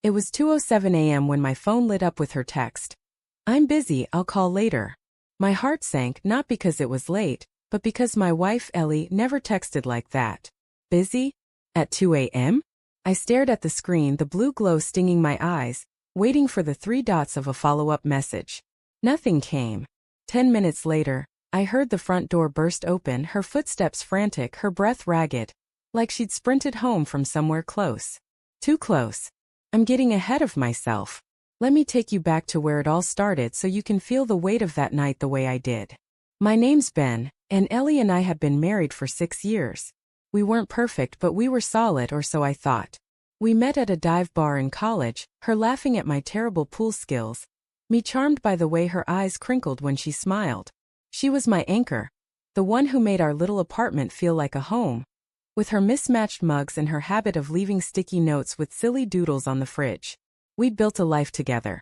It was 2:07 a.m. when my phone lit up with her text. "I'm busy, I'll call later." My heart sank not because it was late, but because my wife Ellie never texted like that. Busy? At 2 a.m.? I stared at the screen, the blue glow stinging my eyes, waiting for the three dots of a follow-up message. Nothing came. 10 minutes later, I heard the front door burst open, her footsteps frantic, her breath ragged, like she'd sprinted home from somewhere close. Too close. I'm getting ahead of myself. Let me take you back to where it all started so you can feel the weight of that night the way I did. My name's Ben, and Ellie and I have been married for 6 years. We weren't perfect, but we were solid, or so I thought. We met at a dive bar in college, her laughing at my terrible pool skills, me charmed by the way her eyes crinkled when she smiled. She was my anchor, the one who made our little apartment feel like a home. With her mismatched mugs and her habit of leaving sticky notes with silly doodles on the fridge. We'd built a life together.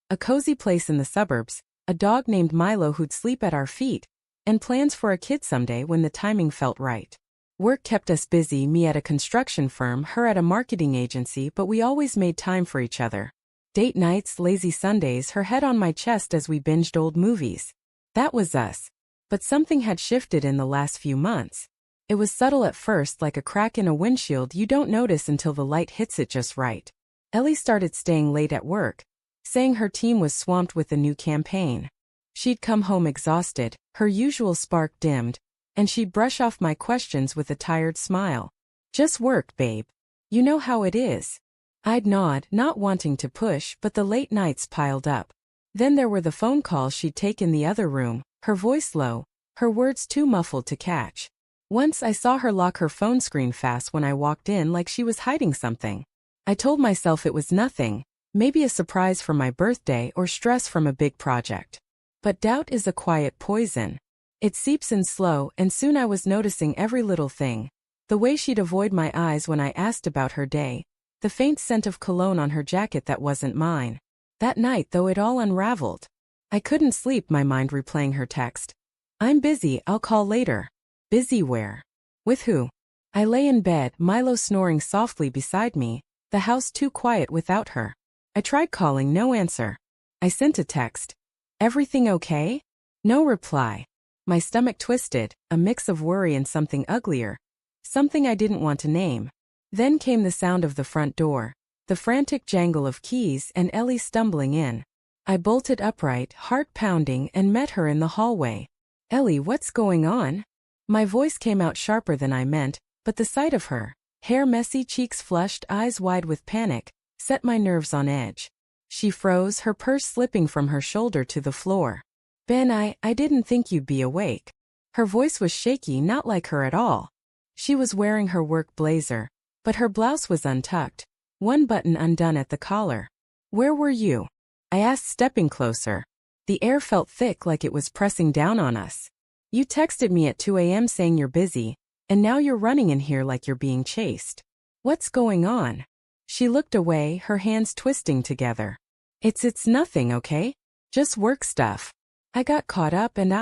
A cozy place in the suburbs, a dog named Milo who'd sleep at our feet, and plans for a kid someday when the timing felt right. Work kept us busy, me at a construction firm, her at a marketing agency, but we always made time for each other. Date nights, lazy Sundays, her head on my chest as we binged old movies. That was us. But something had shifted in the last few months. It was subtle at first, like a crack in a windshield you don't notice until the light hits it just right. Ellie started staying late at work, saying her team was swamped with a new campaign. She'd come home exhausted, her usual spark dimmed, and she'd brush off my questions with a tired smile. "Just work, babe. You know how it is." I'd nod, not wanting to push, but the late nights piled up. Then there were the phone calls she'd take in the other room, her voice low, her words too muffled to catch. Once I saw her lock her phone screen fast when I walked in, like she was hiding something. I told myself it was nothing, maybe a surprise for my birthday or stress from a big project. But doubt is a quiet poison. It seeps in slow, and soon I was noticing every little thing. The way she'd avoid my eyes when I asked about her day, the faint scent of cologne on her jacket that wasn't mine. That night, though, it all unraveled. I couldn't sleep, my mind replaying her text. "I'm busy, I'll call later." Busy where? With who? I lay in bed, Milo snoring softly beside me, the house too quiet without her. I tried calling, no answer. I sent a text. "Everything okay?" No reply. My stomach twisted, a mix of worry and something uglier. Something I didn't want to name. Then came the sound of the front door, the frantic jangle of keys, and Ellie stumbling in. I bolted upright, heart pounding, and met her in the hallway. "Ellie, what's going on?" My voice came out sharper than I meant, but the sight of her, hair messy, cheeks flushed, eyes wide with panic, set my nerves on edge. She froze, her purse slipping from her shoulder to the floor. "Ben, I didn't think you'd be awake." Her voice was shaky, not like her at all. She was wearing her work blazer, but her blouse was untucked, one button undone at the collar. "Where were you?" I asked, stepping closer. The air felt thick, like it was pressing down on us. "You texted me at 2 a.m. saying you're busy, and now you're running in here like you're being chased. What's going on?" She looked away, her hands twisting together. It's nothing, okay? Just work stuff." I got caught up and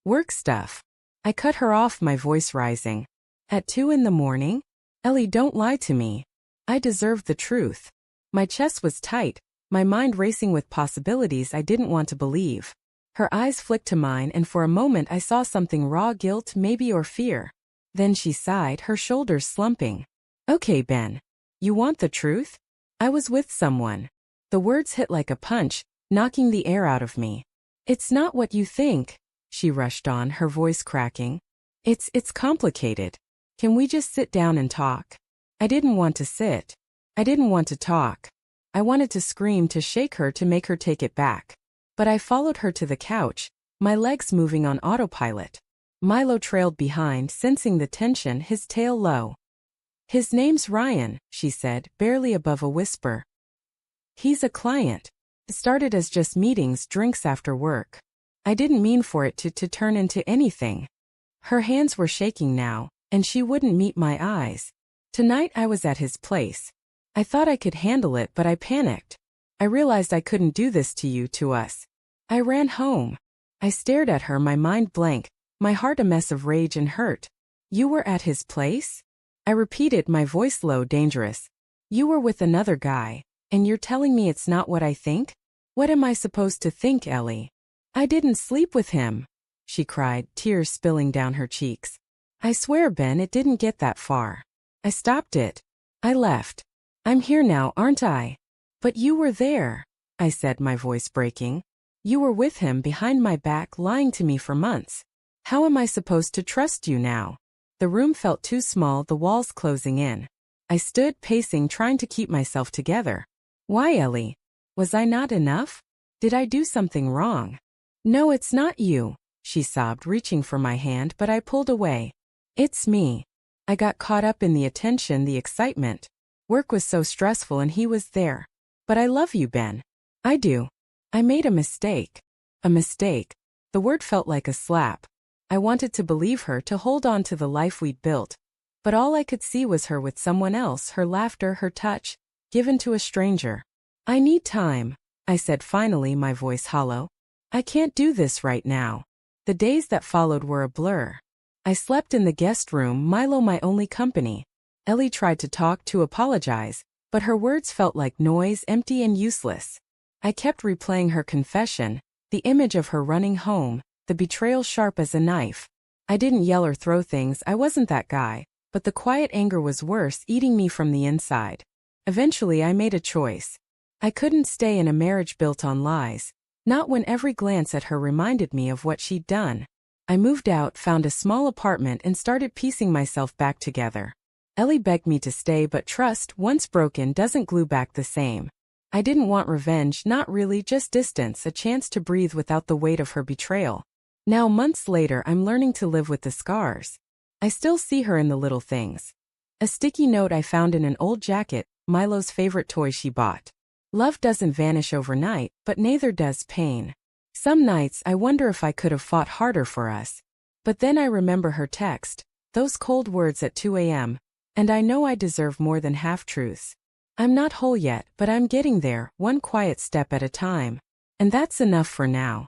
work stuff. I cut her off, my voice rising. "At 2 in the morning? Ellie, don't lie to me. I deserved the truth." My chest was tight, my mind racing with possibilities I didn't want to believe. Her eyes flicked to mine, and for a moment I saw something raw, guilt maybe, or fear. Then she sighed, her shoulders slumping. "Okay, Ben. You want the truth? I was with someone." The words hit like a punch, knocking the air out of me. "It's not what you think," she rushed on, her voice cracking. It's complicated. Can we just sit down and talk?" I didn't want to sit. I didn't want to talk. I wanted to scream, to shake her, to make her take it back. But I followed her to the couch, my legs moving on autopilot. Milo trailed behind, sensing the tension, his tail low. "His name's Ryan," she said, barely above a whisper. "He's a client." It started as just meetings, drinks after work. I didn't mean for it to turn into anything. Her hands were shaking now, and she wouldn't meet my eyes. Tonight I was at his place. I thought I could handle it, but I panicked. I realized I couldn't do this to you, to us. I ran home. I stared at her, my mind blank, my heart a mess of rage and hurt. "You were at his place?" I repeated, my voice low, dangerous. "You were with another guy, And you're telling me it's not what I think? What am I supposed to think, Ellie? I didn't sleep with him, she cried, tears spilling down her cheeks. I swear, Ben, it didn't get that far. I stopped it. I left. I'm here now, aren't I? But you were there, I said, my voice breaking. You were with him behind my back, lying to me for months. How am I supposed to trust you now? The room felt too small, the walls closing in. I stood pacing, trying to keep myself together. Why, Ellie? Was I not enough? Did I do something wrong? No, it's not you, she sobbed, reaching for my hand, but I pulled away. It's me. I got caught up in the attention, the excitement. Work was so stressful and he was there. But I love you, Ben. I do. I made a mistake. A mistake. The word felt like a slap. I wanted to believe her, to hold on to the life we'd built. But all I could see was her with someone else, her laughter, her touch, given to a stranger. I need time, I said finally, my voice hollow. I can't do this right now. The days that followed were a blur. I slept in the guest room, Milo my only company. Ellie tried to talk, to apologize, but her words felt like noise, empty and useless. I kept replaying her confession, the image of her running home, the betrayal sharp as a knife. I didn't yell or throw things, I wasn't that guy, but the quiet anger was worse, eating me from the inside. Eventually I made a choice. I couldn't stay in a marriage built on lies, not when every glance at her reminded me of what she'd done. I moved out, found a small apartment and started piecing myself back together. Ellie begged me to stay, but trust, once broken, doesn't glue back the same. I didn't want revenge, not really, just distance, a chance to breathe without the weight of her betrayal. Now, months later, I'm learning to live with the scars. I still see her in the little things. A sticky note I found in an old jacket, Milo's favorite toy she bought. Love doesn't vanish overnight, but neither does pain. Some nights I wonder if I could have fought harder for us. But then I remember her text, those cold words at 2 a.m., and I know I deserve more than half-truths. I'm not whole yet, but I'm getting there, one quiet step at a time. And that's enough for now.